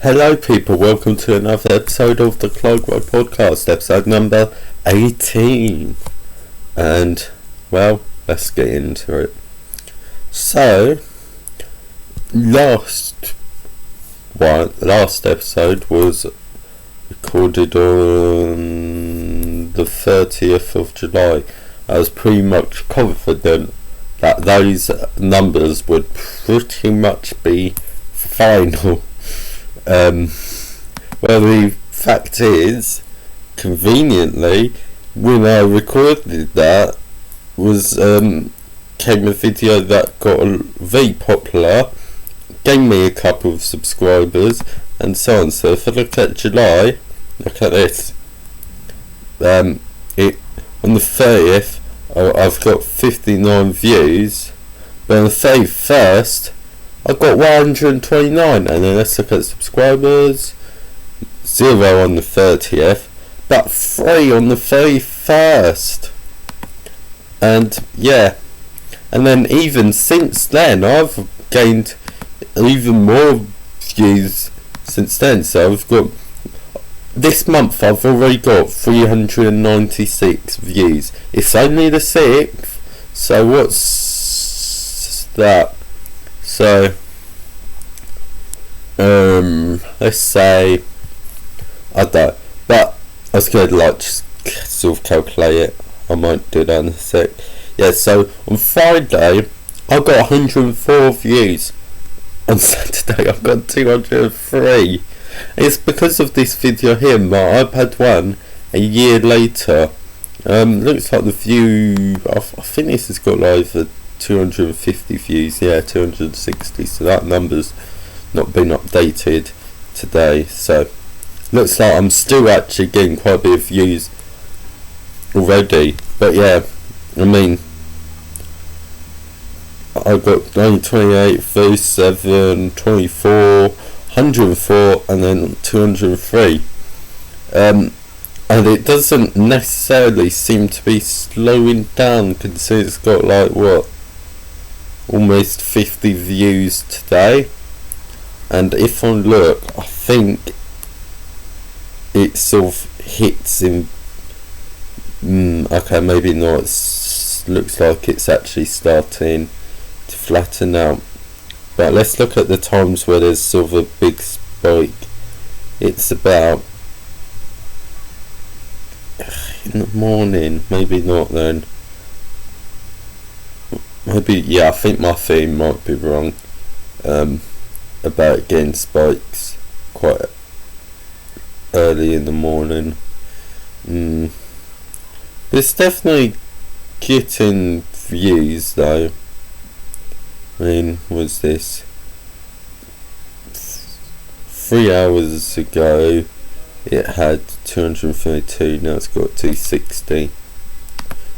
Hello people, welcome to another episode of the Clygro Podcast, episode number 18. And, well, let's get into it. So, last episode was recorded on the 30th of July. I was pretty much confident that those numbers would pretty much be final. Well, the fact is, conveniently, when I recorded that, came a video that got very popular, gave me a couple of subscribers, and so on. So if I look at July, look at this. On the 30th, I've got 59 views, but on the 31st, I got 129, and then let's look at subscribers. 0 on the 30th, but 3 on the 31st. And yeah, and then even since then, I've gained even more views since then. So I've got, this month I've already got 396 views. It's only the 6th, so what's that? So, let's say, I don't know, but I was going to just sort of calculate it. I might do that in a sec. Yeah, so on Friday, I got 104 views. On Saturday, I got 203. It's because of this video here, my iPad 1, a year later. Looks like the view, I think this has got over 250 views, 260, so that number's not been updated today, so looks like I'm still actually getting quite a bit of views already. But yeah, I mean, I got 28, 37, 24, 104 and then 203, and it doesn't necessarily seem to be slowing down, considering it's got like what, almost 50 views today. And if I look, I think it sort of hits in okay, maybe not. Looks like it's actually starting to flatten out. But let's look at the times where there's sort of a big spike. It's about in the morning, maybe not then. Maybe, yeah, I think my theme might be wrong about getting spikes quite early in the morning. It's definitely getting views though. I mean, was this 3 hours ago? It had 232. Now it's got 260.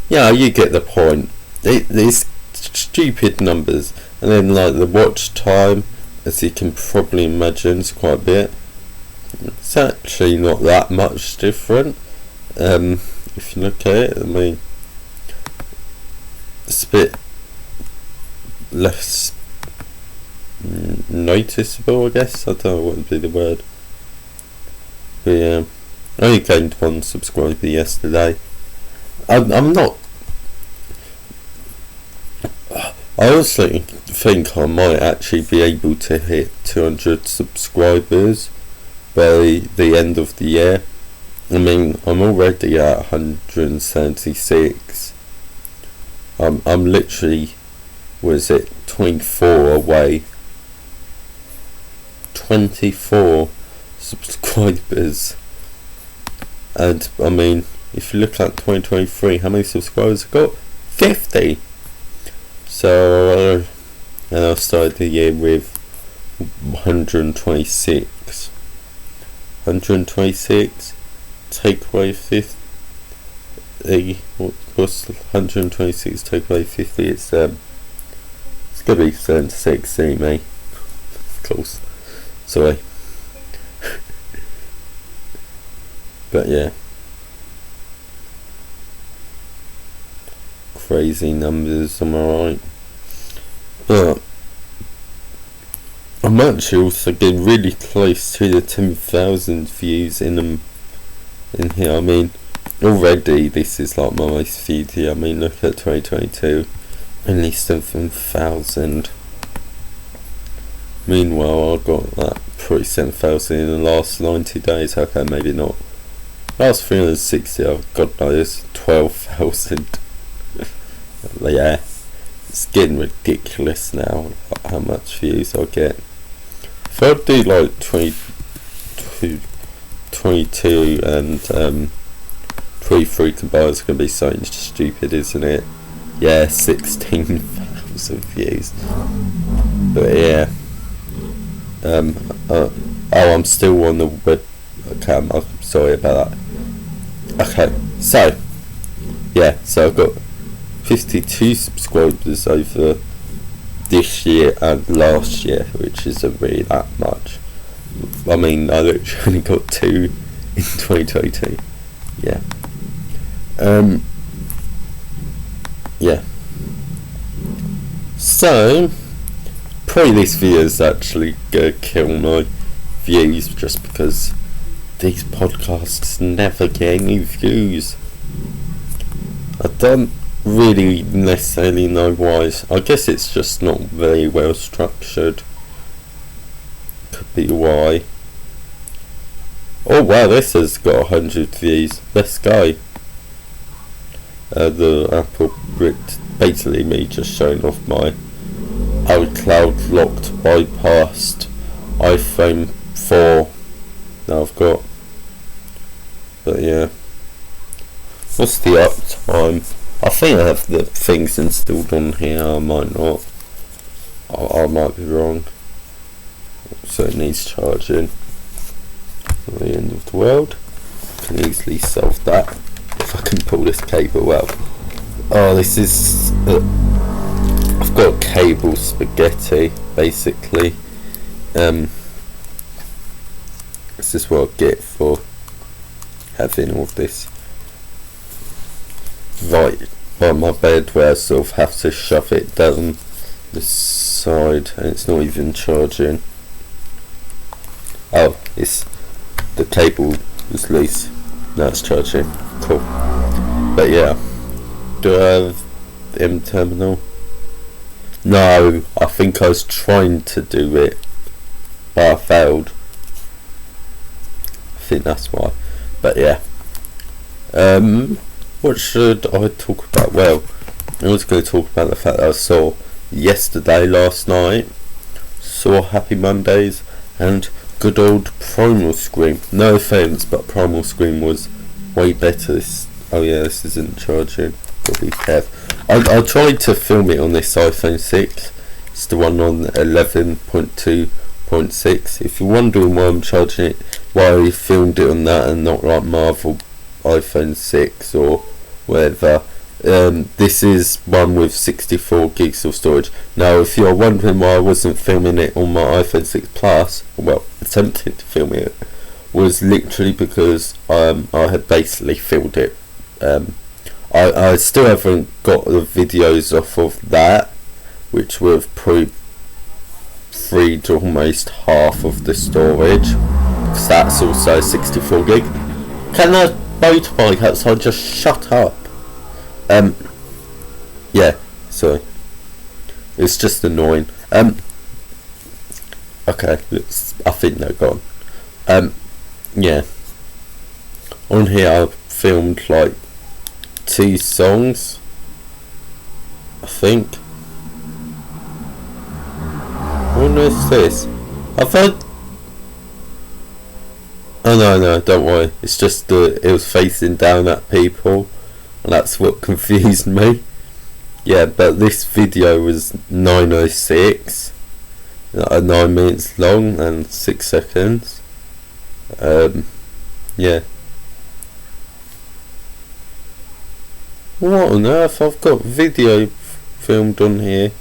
Yeah, you get the point. It's stupid numbers. And then like the watch time, as you can probably imagine, is quite a bit. It's actually not that much different. If you look at it, I mean, it's a bit less noticeable, I guess. I don't know what would be the word. But yeah, I only gained 1 subscriber yesterday. I'm not. I also think I might actually be able to hit 200 subscribers by the end of the year. I mean, I'm already at 176. I'm literally, 24 away. 24 subscribers. And I mean, if you look at 2023, how many subscribers I got? 50. So, and I started the year with 126. 126, take away 50. What's 126 take away 50? It's gonna be 76. See me, close. Sorry, but yeah, crazy numbers. Am I right? But I'm actually also getting really close to the 10,000 views in here. I mean, already this is like my most viewed year. I mean, look at 2022, only 7,000. Meanwhile, I got that pretty 7,000 in the last 90 days. Okay, maybe not. Last 360, God knows, 12,000. Yeah, it's getting ridiculous now, like how much views I get. If I do like 22 and 23 combined, it's going to be something stupid, isn't it? Yeah, 16,000 views. But yeah. I'm still on the web. Okay, I'm sorry about that. Okay, so yeah, so I've got 52 subscribers over this year and last year, which isn't really that much. I mean, I literally got 2 in 2022. Yeah. Yeah. So, probably this video is actually gonna kill my views just because these podcasts never get any views. I don't really necessarily know why. I guess it's just not very well structured. Could be why. Oh wow, this has got 100 views. Let's go. The Apple basically me just showing off my iCloud locked bypassed iPhone 4 that I've got. But yeah. What's the uptime? I think I have the things installed on here. I might not. I might be wrong. So it needs charging. At the end of the world. Can easily solve that if I can pull this cable out. Oh, this is. I've got cable spaghetti basically. This is what I get for having all this right by my bed, where I sort of have to shove it down the side and it's not even charging. Oh, it's the cable was loose. Now it's charging. Cool. But yeah, do I have M terminal? No, I think I was trying to do it, but I failed. I think that's why. But yeah. What should I talk about? Well, I was going to talk about the fact that I saw last night, saw Happy Mondays and good old Primal Scream. No offence, but Primal Scream was way better. This isn't charging. Gotta be careful. I tried to film it on this iPhone 6. It's the one on 11.2.6. If you're wondering why I'm charging it, why I filmed it on that and not like Marvel iPhone 6 or whatever, this is one with 64 gigs of storage. Now if you're wondering why I wasn't filming it on my iPhone 6 Plus, well, attempting to film it, was literally because I had basically filled it. I still haven't got the videos off of that, which would have probably freed almost half of the storage, because that's also 64 gig. Can a motorbike outside just shut up? Yeah, sorry. It's just annoying. Okay, I think they're gone. Yeah. On here I've filmed like 2 songs, I think. What is this? I've had. Oh no, don't worry. It's just it was facing down at people, and that's what confused me. Yeah, but this video was 9:06, 9 minutes long and 6 seconds. Yeah. What on earth? I've got video filmed on here.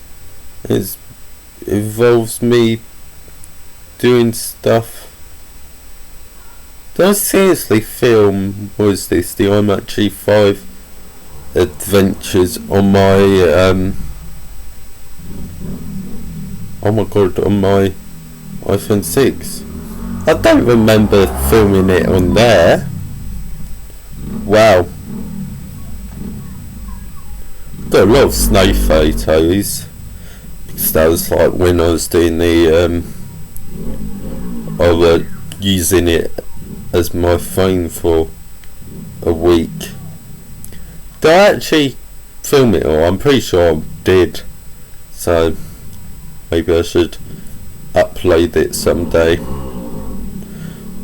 It involves me doing stuff. Did I seriously film, was this the iMac 5 adventures on my, oh my god, on my iPhone 6. I don't remember filming it on there. Wow. Got a lot of snow photos. Because that was like when I was doing I was using it as my phone for a week. Did I actually film it all? I'm pretty sure I did. So maybe I should upload it someday.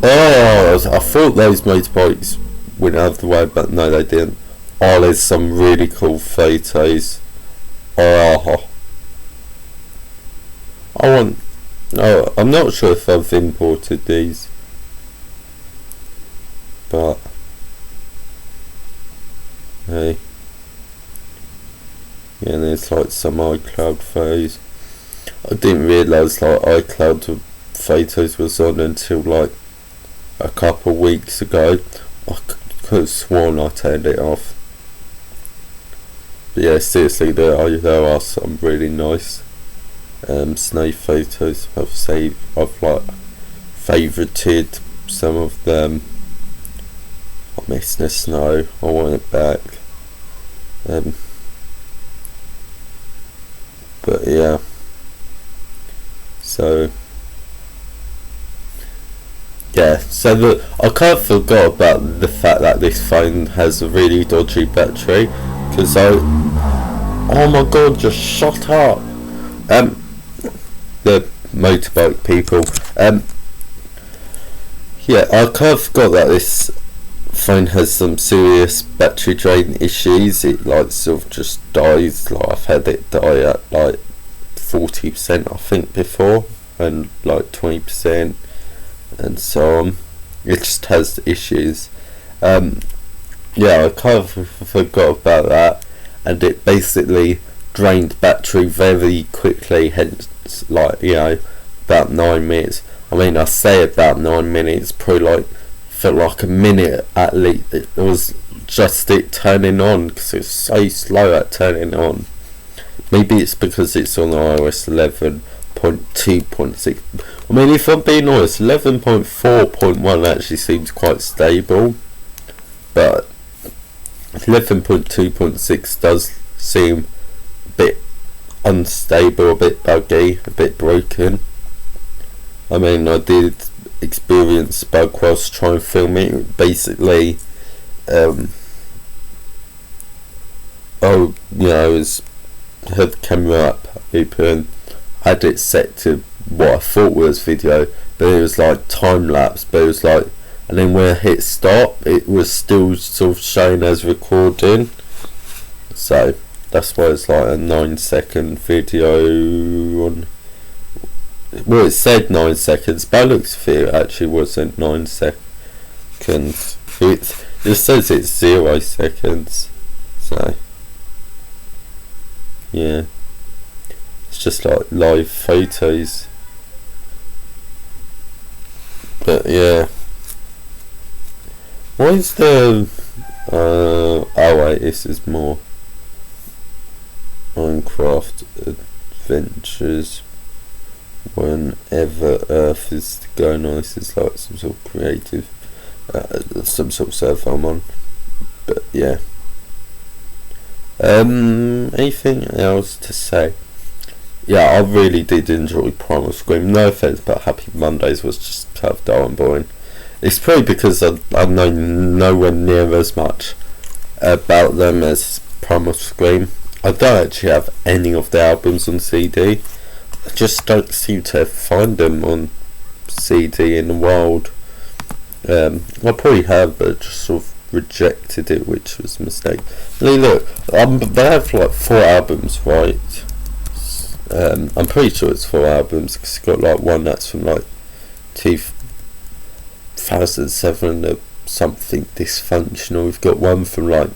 Oh, I thought those motorbikes went out of the way, but no, they didn't. Oh, there's some really cool photos. Oh, I'm not sure if I've imported these, but hey, yeah, there's like some iCloud photos. I didn't realise like iCloud photos was on until like a couple weeks ago. I could have sworn I turned it off. But yeah, seriously, there are some really nice snow photos. I've like favorited some of them. I miss the snow. I want it back. But yeah. So yeah, so I kind of forgot about the fact that this phone has a really dodgy battery, because oh my god, just shut up. The motorbike people. Yeah, I kind of forgot that this phone has some serious battery drain issues. It like sort of just dies. Like I've had it die at like 40% I think before, and like 20%. And so on. It just has issues. Yeah, I kind of forgot about that, and it basically drained battery very quickly, hence like, you know, about 9 minutes. I mean, I say about 9 minutes, probably like felt like a minute at least. It was just it turning on, because it's so slow at turning on. Maybe it's because it's on iOS 11.2.6. I mean, if I'm being honest, 11.4.1 actually seems quite stable, but 11.2.6 does seem a bit unstable, a bit buggy, a bit broken. I mean, I did experience a bug whilst trying to film it. Basically, you know, had the camera up, open, had it set to what I thought was video, but it was like time lapse, but it was like, and then when I hit stop, it was still sort of showing as recording. So that's why it's like a 9-second video on. Well, it said 9 seconds, but it looks like it actually wasn't 9 seconds. It says it's 0 seconds. So yeah, it's just like live photos. But yeah, what is the oh wait, this is more Minecraft adventures. Whenever Earth is going on, this is like some sort of creative, some sort of server I'm on. But yeah, anything else to say? Yeah, I really did enjoy Primal Scream. No offense, but Happy Mondays was just kind of dull and boring. It's probably because I know nowhere near as much about them as Primal Scream. I don't actually have any of the albums on CD. I just don't seem to find them on CD in the wild. I probably have, but just sort of rejected it, which was a mistake. I mean, look, they have like 4 albums, right? I'm pretty sure it's 4 albums, because it's got like one that's from like 2007 or something dysfunctional. We've got one from like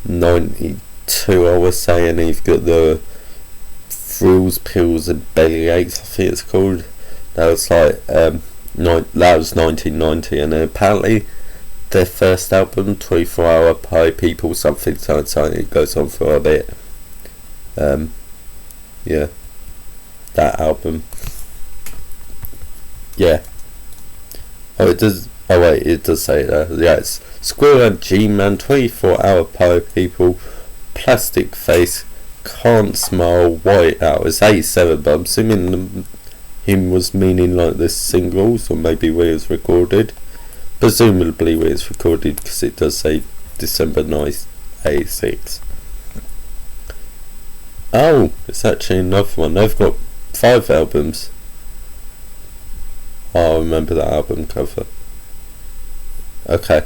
92, I was saying. You've got the Thrills, Pills and Bellyaches, I think it's called. That was like that was 1990, and then apparently their first album, 24 Hour Pie People, something, it goes on for a bit. Yeah, that album. yeah. Oh, it does. Oh wait, it does say that. Yeah, it's Squirrel and G-Man, 24-hour Power People, Plastic Face, Can't Smile, White Out. It's 87, but I'm assuming him was meaning like the singles, or maybe where it was recorded. Presumably where it's recorded, because it does say December 9th, 86. Oh, it's actually another one. They've got 5 albums. Oh, I remember that album cover. Okay.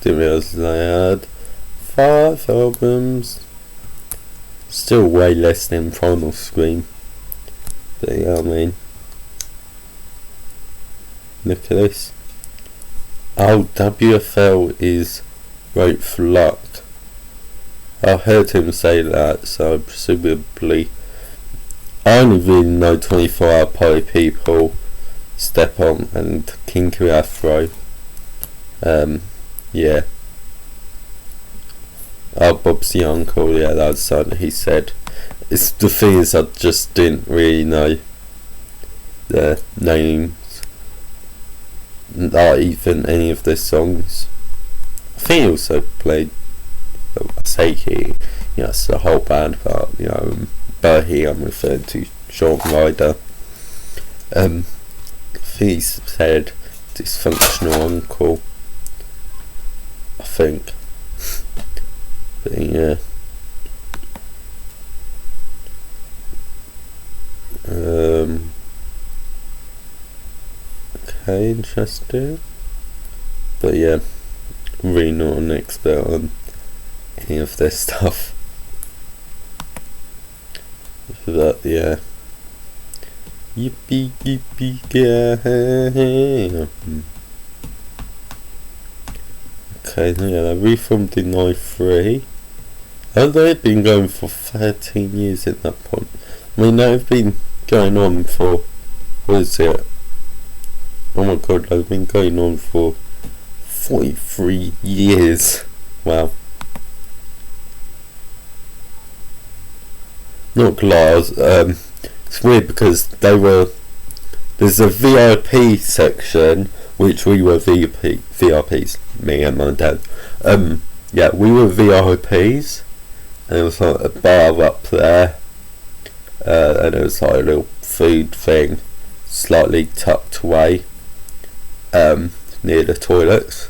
Didn't realise they had 5 albums. Still way less than Primal Scream. But yeah, I mean, look at this. Oh, WFL is Wrote for Luck. I heard him say that, so presumably I only really know 24-hour Power People, Step On, and Kinky Afro. Yeah. Oh, Bob's the Uncle, yeah, that's something he said. It's the thing is, I just didn't really know the names, not even any of their songs. I think he also played, I say he, it's the whole band, but but here I'm referring to Sean Ryder. I think he said Dysfunctional Uncle, I think. But yeah. Okay, interesting. But yeah, really not an expert on any of their stuff. But yeah. Yippee yippee yeah. Okay, yeah, they reformed in 93. And they've been going for 13 years at that point. I mean, they've been going on for, what is it? Oh my god, they've been going on for 43 years. Wow. Not glass. It's weird because there's a VIP section, which we were VIPs, me and my dad. Yeah, we were VIPs, and it was like a bar up there, and it was like a little food thing, slightly tucked away, near the toilets,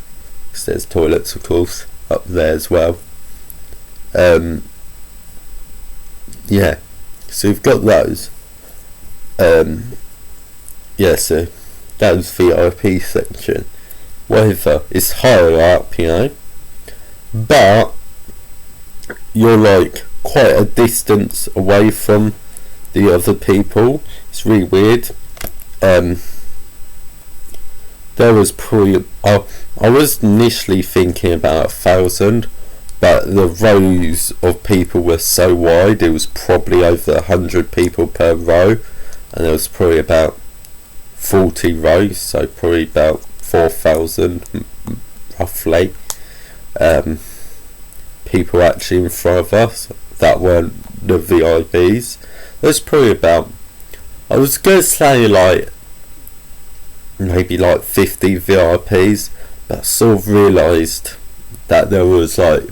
because there's toilets of course up there as well. Yeah, so we've got those. Yeah, so that was VIP section. Whatever, it's higher up, but you're like quite a distance away from the other people. It's really weird. There was probably I was initially thinking about 1,000, but the rows of people were so wide, it was probably over 100 people per row, and there was probably about 40 rows, so probably about 4,000 roughly people actually in front of us that weren't the VIPs. There's probably about, I was going to say like maybe like 50 VIPs, but I sort of realised that there was like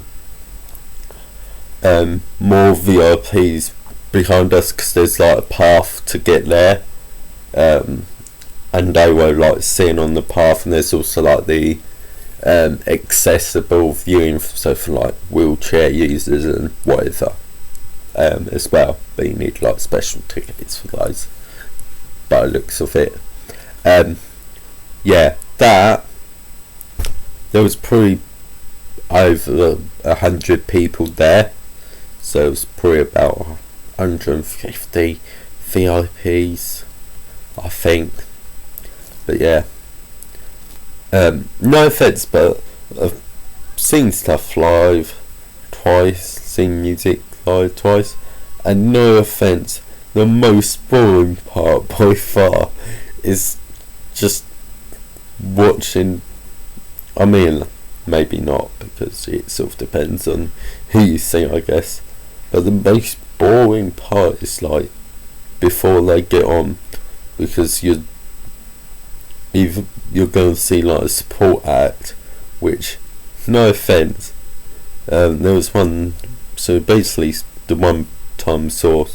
more VIPs behind us, because there's like a path to get there, and they were like sitting on the path, and there's also like the accessible viewing, so for like wheelchair users and whatever, as well, but you need like special tickets for those by the looks of it. Yeah, that there was probably over 100 people there, so it was probably about 150 VIPs, I think. But yeah, no offense, but I've seen stuff live twice, seen music live twice, and no offense, the most boring part by far is just watching. I mean, maybe not, because it sort of depends on who you see, I guess, but the most boring part is like before they get on because you're going to see like a support act, which, no offence, there was one. So basically, the one time I saw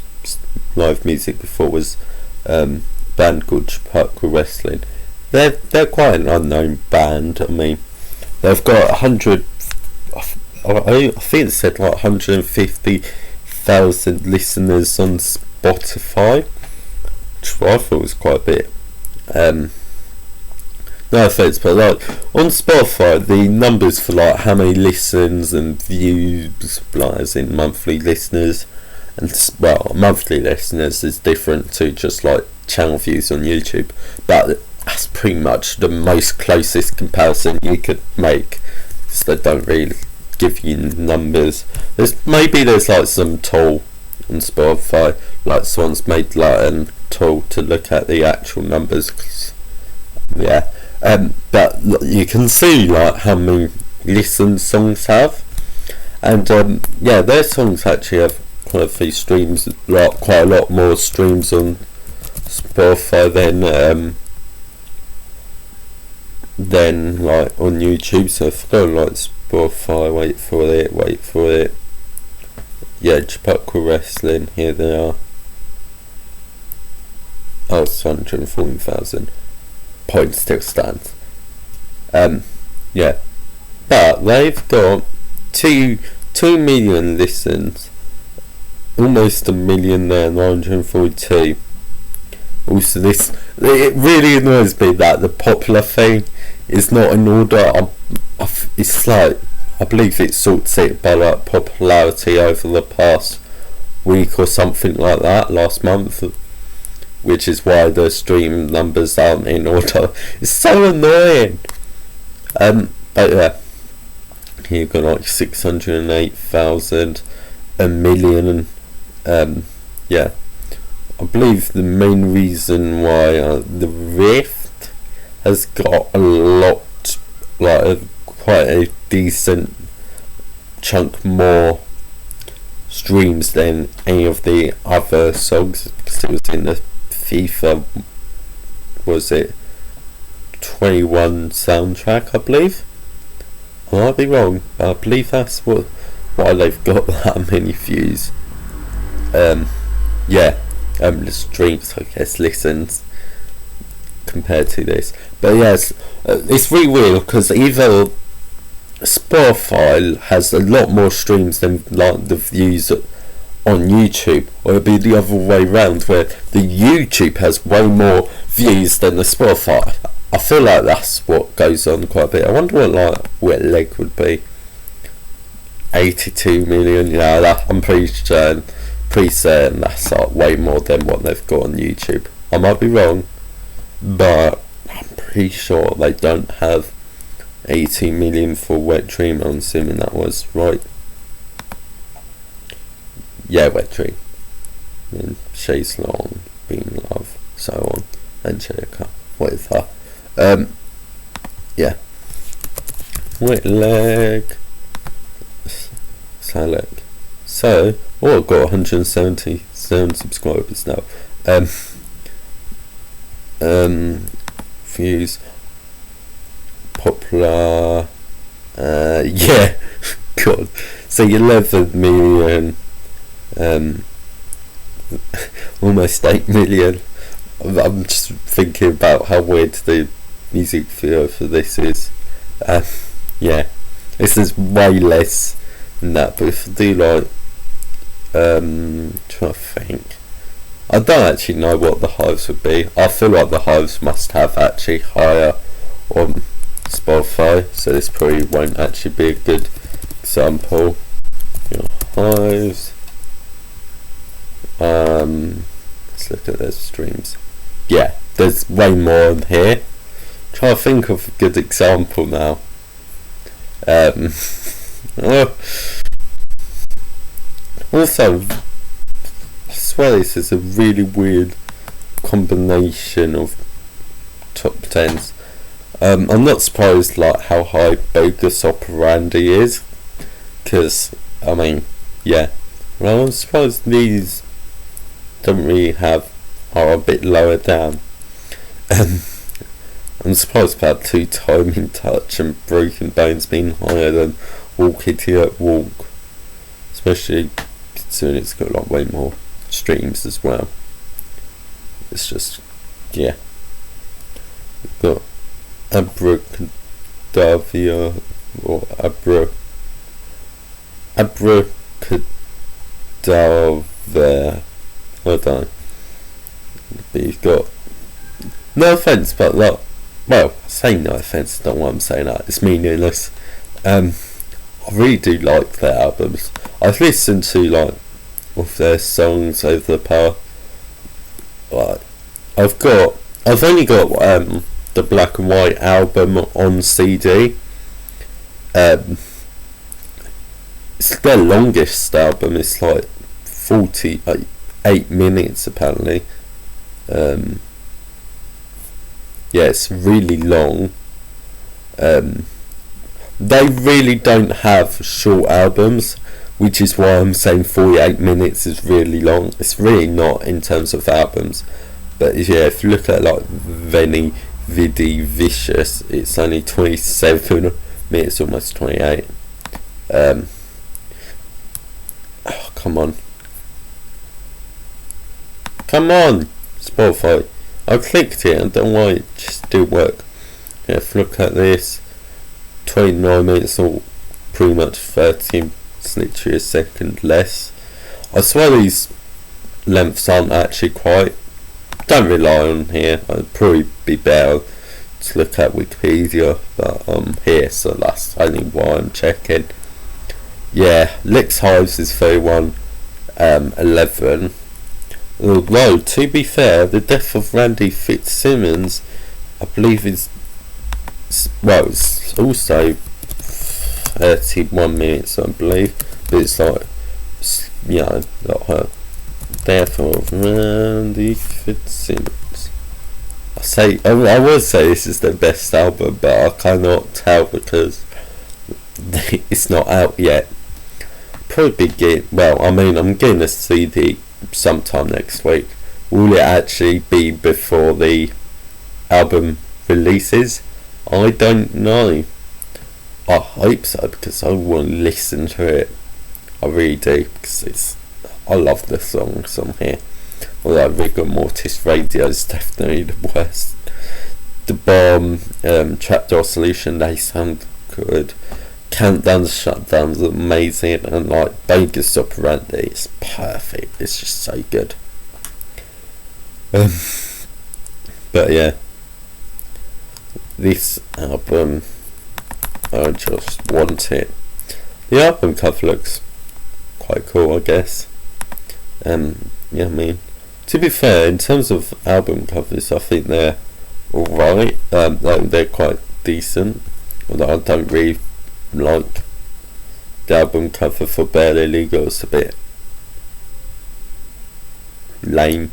live music before was band called Clygro Wrestling. They're quite an unknown band. I mean, they've got 100. I think it said like 150,000 listeners on Spotify, which I thought was quite a bit. No offense, but like on Spotify, the numbers for like how many listens and views, like as in monthly listeners, and well, monthly listeners is different to just like channel views on YouTube, but that's pretty much the most closest comparison you could make, because they don't really give you numbers. There's like some tool on Spotify, like someone's made like a tool to look at the actual numbers. Yeah. But you can see like how many listens songs have, and yeah, their songs actually have quite a few streams, like quite a lot more streams on Spotify than like on YouTube. So if I go like Spotify, wait for it. Yeah, Clygro Wrestling, here they are. Oh, it's 114,000. Point still stands. Yeah, but they've got 2 million listens, almost 1 million there, 942. Also, it really annoys me that the popular thing is not in order. It's like, I believe it sorts it by like popularity over the past week or something like that, last month, which is why the stream numbers aren't in order. It's so annoying. But yeah, here you've got like 608,000, 1 million, yeah. I believe the main reason why the Rift has got a lot, like quite a decent chunk more streams than any of the other songs, because it was in the FIFA, was it 21 soundtrack, I believe. I might be wrong, but I believe that's why they've got that many views. Yeah, the streams, I guess, listens compared to this. But yes, it's really weird because either Spotify has a lot more streams than like the views on YouTube, or it'd be the other way around, where the YouTube has way more views than the Spotify. I feel like that's what goes on quite a bit. I wonder what like wet leg would be. 82 million, yeah, I'm pretty certain that's like way more than what they've got on YouTube. I might be wrong, but I'm pretty sure they don't have 80 million for Wet Dream. I'm assuming that was right. Yeah, Wet Dream. And Chase Long, Being Love, so on, Angelica, whatever. Yeah. Wet Leg. Salek. So, I've got 177 subscribers now. Views. Popular. Yeah. God. So 11 million. Almost 8 million. I'm just thinking about how weird the music video for this is. Yeah. This is way less than that, but if I do like trying to think, I don't actually know what the hives would be. I feel like the hives must have actually higher on Spotify, so this probably won't actually be a good example. Your hives, let's look at their streams. Yeah, there's way more on here. Try to think of a good example now. Also, I swear this is a really weird combination of top 10s. I'm not surprised like how high Bogus Operandi is, because I mean, yeah. Well, I'm surprised these are a bit lower down. I'm surprised about 2 Timing Touch and Broken Bones being higher than Walk Idiot Walk, especially considering it's got like way more streams as well. It's just, yeah. We've got Abracadabra or Abracadabra. I don't know. But you've got, no offence, but like, well, I say no offence, don't know why I'm saying that, it's meaningless. I really do like their albums. I've listened to like of their songs over the past. Like, I've only got the Black and White album on CD. It's their longest album. It's like 48 minutes apparently. Yeah, it's really long. They really don't have short albums, which is why I'm saying 48 minutes is really long. It's really not in terms of albums. But yeah, if you look at like Veni Vidi Vicious, it's only 27 minutes, almost 28. Oh, come on, Spotify. I clicked it and don't know why it just didn't work. Yeah, if you look at this, 29 minutes or pretty much 30. It's literally a second less. I swear these lengths aren't actually quite. Don't rely on here. I'd probably be better to look at Wikipedia, but I'm here, so that's only why I'm checking. Yeah, Licks Hives is 31:11. Although, to be fair, the death of Randy Fitzsimmons, I believe is, well, it's also 31 minutes, I believe, but it's like, you know, not her death of Randy Fitzsimmons. I would say this is their best album, but I cannot tell because it's not out yet. Probably I'm getting a CD sometime next week. Will it actually be before the album releases? I don't know. I hope so, because I want to listen to it. I really do, because I love the songs on here. Although Rigor Mortis Radio is definitely the worst. The Bomb, Trapdoor Solution, they sound good. Countdown Shutdown's amazing, and like Bogus Operandi, it's perfect. It's just so good. But yeah, this album, I just want it. The album cover looks quite cool, I guess. Yeah, I mean, to be fair, in terms of album covers, I think they're alright. They're quite decent. Although I don't really like the album cover for Barely Legal. It's a bit lame.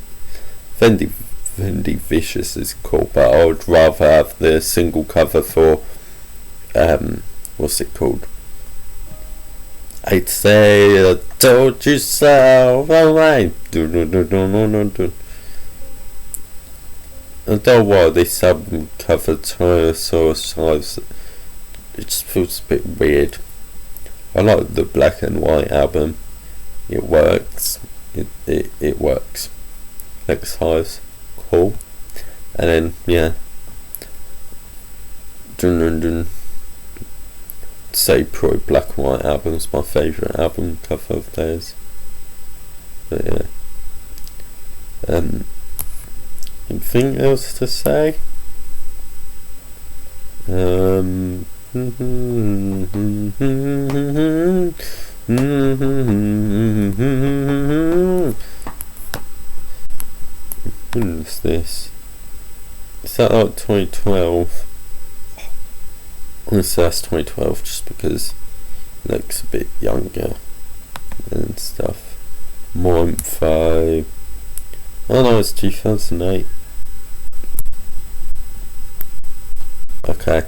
Veni Vicious is cool, but I would rather have the single cover for what's it called? I'd say I told you so. Alright. I don't know why this album cover Tyrannosaurus Hives, it just feels a bit weird. I like the Black and White album. It works. It works. Licks Hives, cool. And then yeah, say probably Black and White album's my favourite album cover of theirs. But yeah. Anything else to say? When was this? Is that like 2012? Honestly, that's 2012 just because it looks a bit younger and stuff. More info. Oh no, it's 2008. Okay.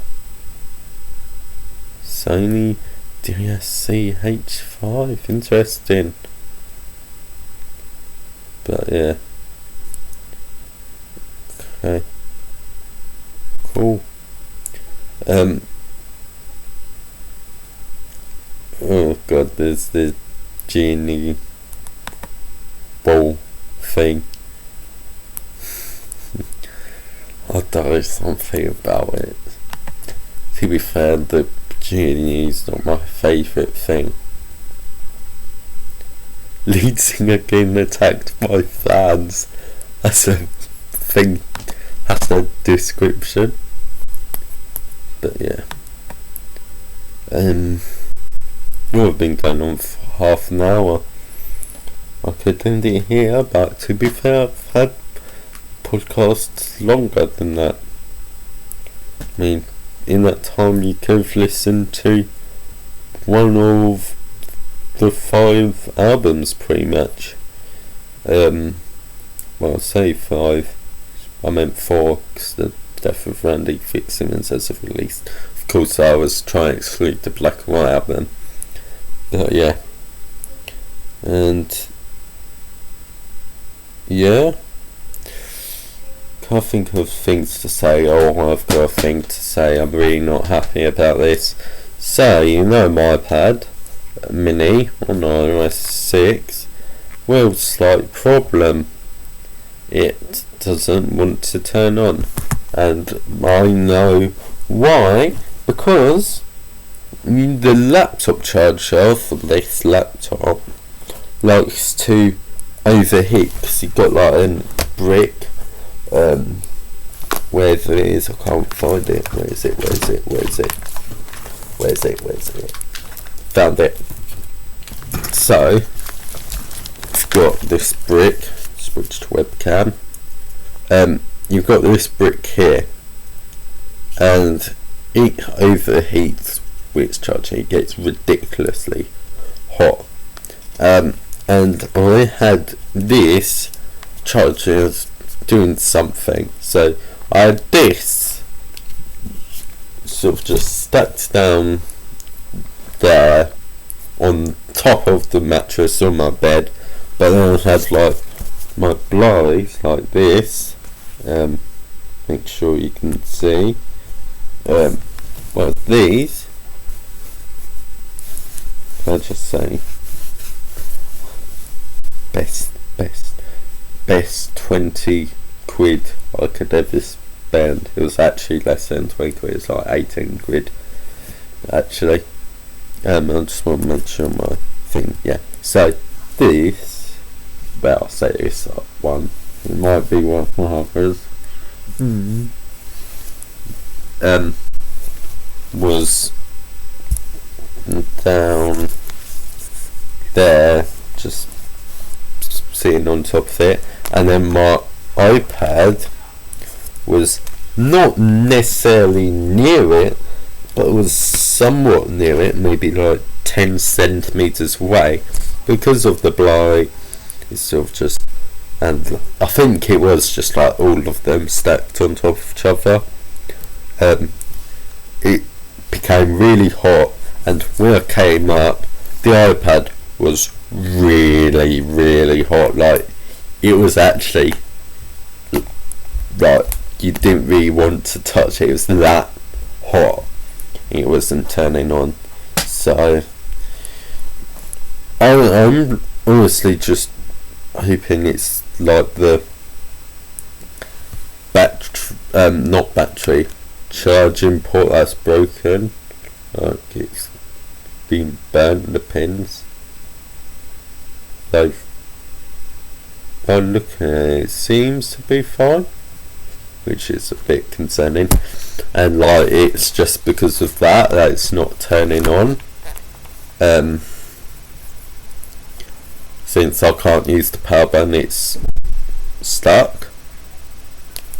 Sony DSC H5. Interesting. But yeah. Okay. cool. Oh god, there's the genie ball thing. I don't know something about it. To be fair, the genie is not my favourite thing. Lead singer getting attacked by fans. That's a thing. That's a description. But yeah. I've been going on for half an hour. I could end it here, but to be fair, I've had podcasts longer than that. I mean, in that time you could have listened to one of the 5 albums pretty much. Well, I say 5, I meant 4 because the Death of Randy Fitzsimmons has a release. Of course I was trying to exclude the Black and White album, but yeah. And yeah, can't think of things to say. Oh, I've got a thing to say, I'm really not happy about this. So, you know my iPad mini on iOS 6, well, slight problem, it doesn't want to turn on, and I know why, because the laptop charger for this laptop likes to overheat, because you've got like a brick, where it is, I can't find it, where is it, found it. So you've got this brick, switch to webcam, you've got this brick here, and it overheats with charging, it gets ridiculously hot, and I had this charger doing something, so I had this sort of just stacked down there on top of the mattress on my bed, but then I had like my blinds like this, make sure you can see, well, these, can I just say, best 20 quid I could ever spend. It was actually less than 20 quid, it was like 18 quid actually. I just want to mention my thing, yeah. So this, well, I'll say this one, it might be one of my others, was down there, just sitting on top of it, and then my iPad was not necessarily near it, but it was somewhat near it, maybe like 10 centimeters away, because of the blind. It's sort of just, and I think it was just like all of them stacked on top of each other. It became really hot, and when I came up, the iPad was really, really hot. Like, it was actually like you didn't really want to touch it. It was that hot. It wasn't turning on. So I'm honestly just hoping it's like the not battery, charging port that's broken. Like, it's been burnt, the pins. So by looking at it, it seems to be fine, which is a bit concerning, and like it's just because of that it's not turning on, since I can't use the power button, it's stuck,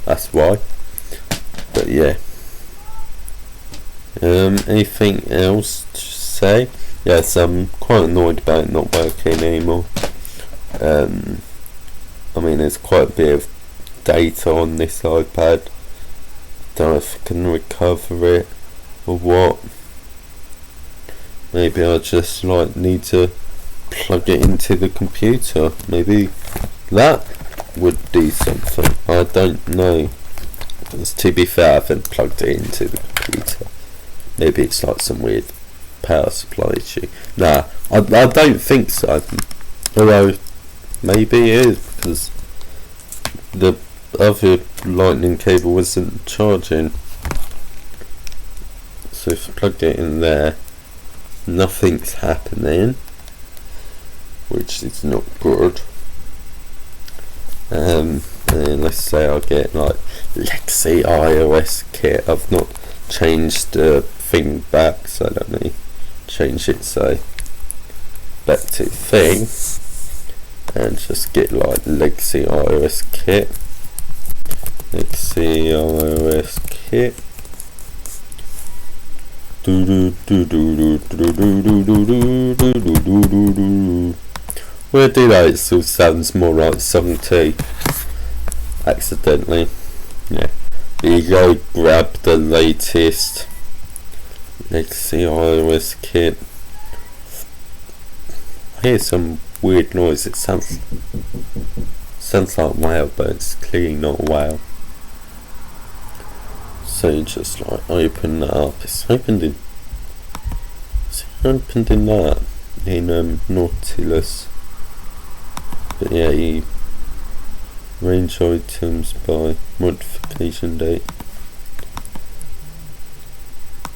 that's why. But yeah, anything else to say? Yes, I'm quite annoyed about it not working anymore. I mean, there's quite a bit of data on this iPad. Don't know if I can recover it or what. Maybe I just like need to plug it into the computer. Maybe that would do something. I don't know. To be fair, I haven't plugged it into the computer. Maybe it's like some weird power supply issue. Nah, I don't think so. Although, maybe it is, because the other lightning cable wasn't charging. So if I plugged it in there, nothing's happening, which is not good. And then let's say I get like Lexi iOS kit. I've not changed the thing back, so I don't need to change it. So back to thing, and just get like Lexi iOS kit. Lexi iOS kit. When I do that, it still sounds more like song 2. Accidentally. Yeah. There you go, grab the latest Lexi iOS kit. I hear some weird noise. It sounds like whale, but it's clearly not a whale. So you just like open that up. It's opened in that in Nautilus. But yeah, you range items by modification date.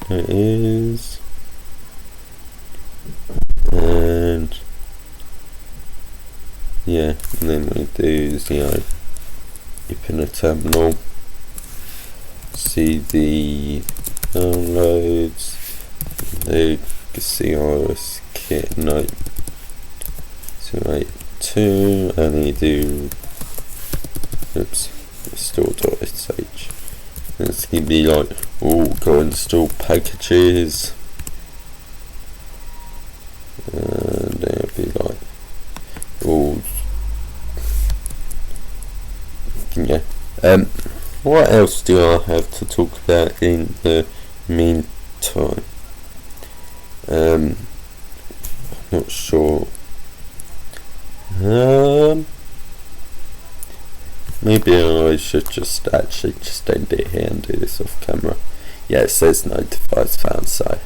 There it is. And yeah, and then we do is, open a terminal, see the downloads, Legacy iOS kit note 282, and you do install.sh, and it's gonna be like, go install packages, and then it'll be like, yeah. What else do I have to talk about in the meantime? I'm not sure. Maybe I should just end it here and do this off camera. Yeah, it says no device found, so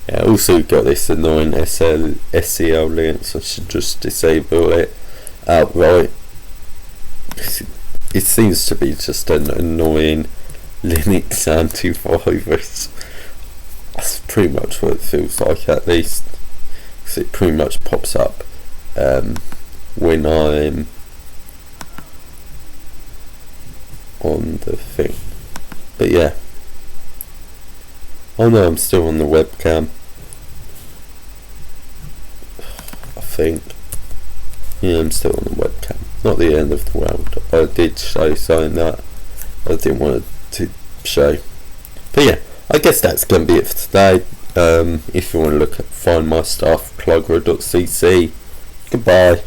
yeah. Also got this annoying SEL links. I should just disable it outright. It seems to be just an annoying Linux antivirus. That's pretty much what it feels like, at least, because it pretty much pops up when I'm on the thing. But yeah, oh no, I'm still on the webcam, I think. Yeah, I'm still on the webcam. Not the end of the world. I did show something that I didn't want to show. But yeah, I guess that's going to be it for today. If you want to find my stuff, clygro.cc. Goodbye.